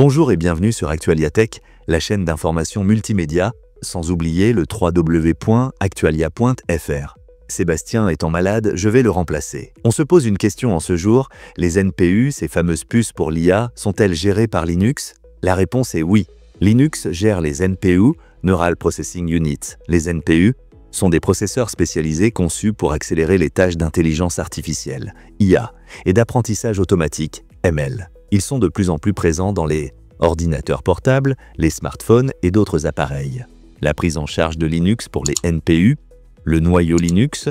Bonjour et bienvenue sur Actualiatech, la chaîne d'information multimédia, sans oublier le www.actualia.fr. Sébastien étant malade, je vais le remplacer. On se pose une question en ce jour, les NPU, ces fameuses puces pour l'IA, sont-elles gérées par Linux? La réponse est oui. Linux gère les NPU, Neural Processing Units. Les NPU sont des processeurs spécialisés conçus pour accélérer les tâches d'intelligence artificielle, IA, et d'apprentissage automatique, ML. Ils sont de plus en plus présents dans les ordinateurs portables, les smartphones et d'autres appareils. La prise en charge de Linux pour les NPU, le noyau Linux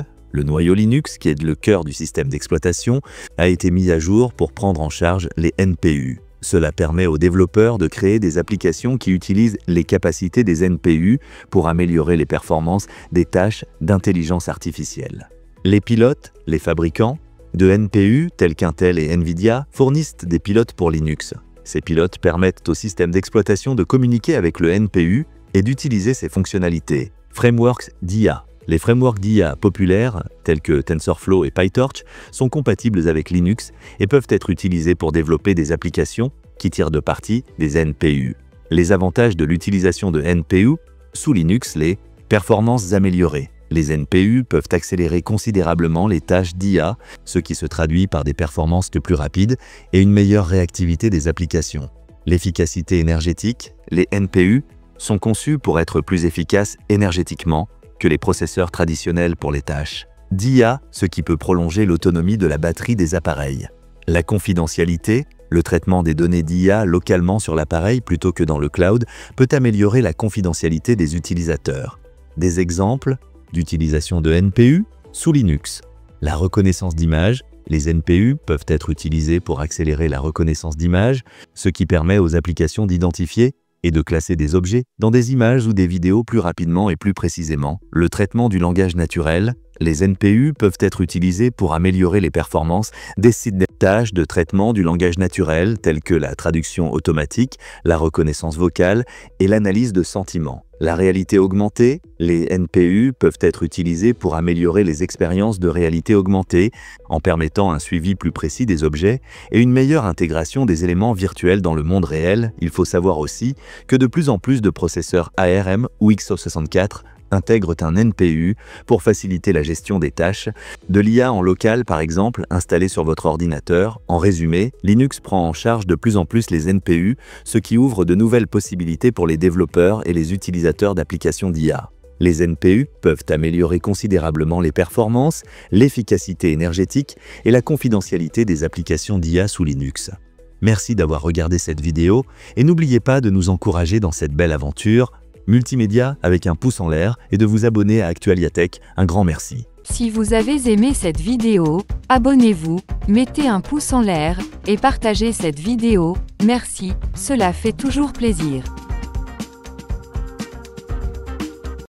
qui est le cœur du système d'exploitation, a été mis à jour pour prendre en charge les NPU. Cela permet aux développeurs de créer des applications qui utilisent les capacités des NPU pour améliorer les performances des tâches d'intelligence artificielle. Les pilotes, les fabricants de NPU, tels qu'Intel et Nvidia, fournissent des pilotes pour Linux. Ces pilotes permettent au système d'exploitation de communiquer avec le NPU et d'utiliser ses fonctionnalités. Frameworks d'IA. Les frameworks d'IA populaires, tels que TensorFlow et PyTorch, sont compatibles avec Linux et peuvent être utilisés pour développer des applications qui tirent de parti des NPU. Les avantages de l'utilisation de NPU sous Linux, les performances améliorées. Les NPU peuvent accélérer considérablement les tâches d'IA, ce qui se traduit par des performances plus rapides et une meilleure réactivité des applications. L'efficacité énergétique. Les NPU sont conçus pour être plus efficaces énergétiquement que les processeurs traditionnels pour les tâches d'IA, ce qui peut prolonger l'autonomie de la batterie des appareils. La confidentialité. Le traitement des données d'IA localement sur l'appareil plutôt que dans le cloud peut améliorer la confidentialité des utilisateurs. Des exemples d'utilisation de NPU sous Linux. La reconnaissance d'images. Les NPU peuvent être utilisés pour accélérer la reconnaissance d'images, ce qui permet aux applications d'identifier et de classer des objets dans des images ou des vidéos plus rapidement et plus précisément. Le traitement du langage naturel. Les NPU peuvent être utilisés pour améliorer les performances des sites de tâches de traitement du langage naturel telles que la traduction automatique, la reconnaissance vocale et l'analyse de sentiments. La réalité augmentée. Les NPU peuvent être utilisés pour améliorer les expériences de réalité augmentée en permettant un suivi plus précis des objets et une meilleure intégration des éléments virtuels dans le monde réel. Il faut savoir aussi que de plus en plus de processeurs ARM ou x64 intègrent un NPU pour faciliter la gestion des tâches, de l'IA en local par exemple installée sur votre ordinateur. En résumé, Linux prend en charge de plus en plus les NPU, ce qui ouvre de nouvelles possibilités pour les développeurs et les utilisateurs d'applications d'IA. Les NPU peuvent améliorer considérablement les performances, l'efficacité énergétique et la confidentialité des applications d'IA sous Linux. Merci d'avoir regardé cette vidéo et n'oubliez pas de nous encourager dans cette belle aventure multimédia avec un pouce en l'air et de vous abonner à Actualiatech. Un grand merci. Si vous avez aimé cette vidéo, abonnez-vous, mettez un pouce en l'air et partagez cette vidéo. Merci, cela fait toujours plaisir.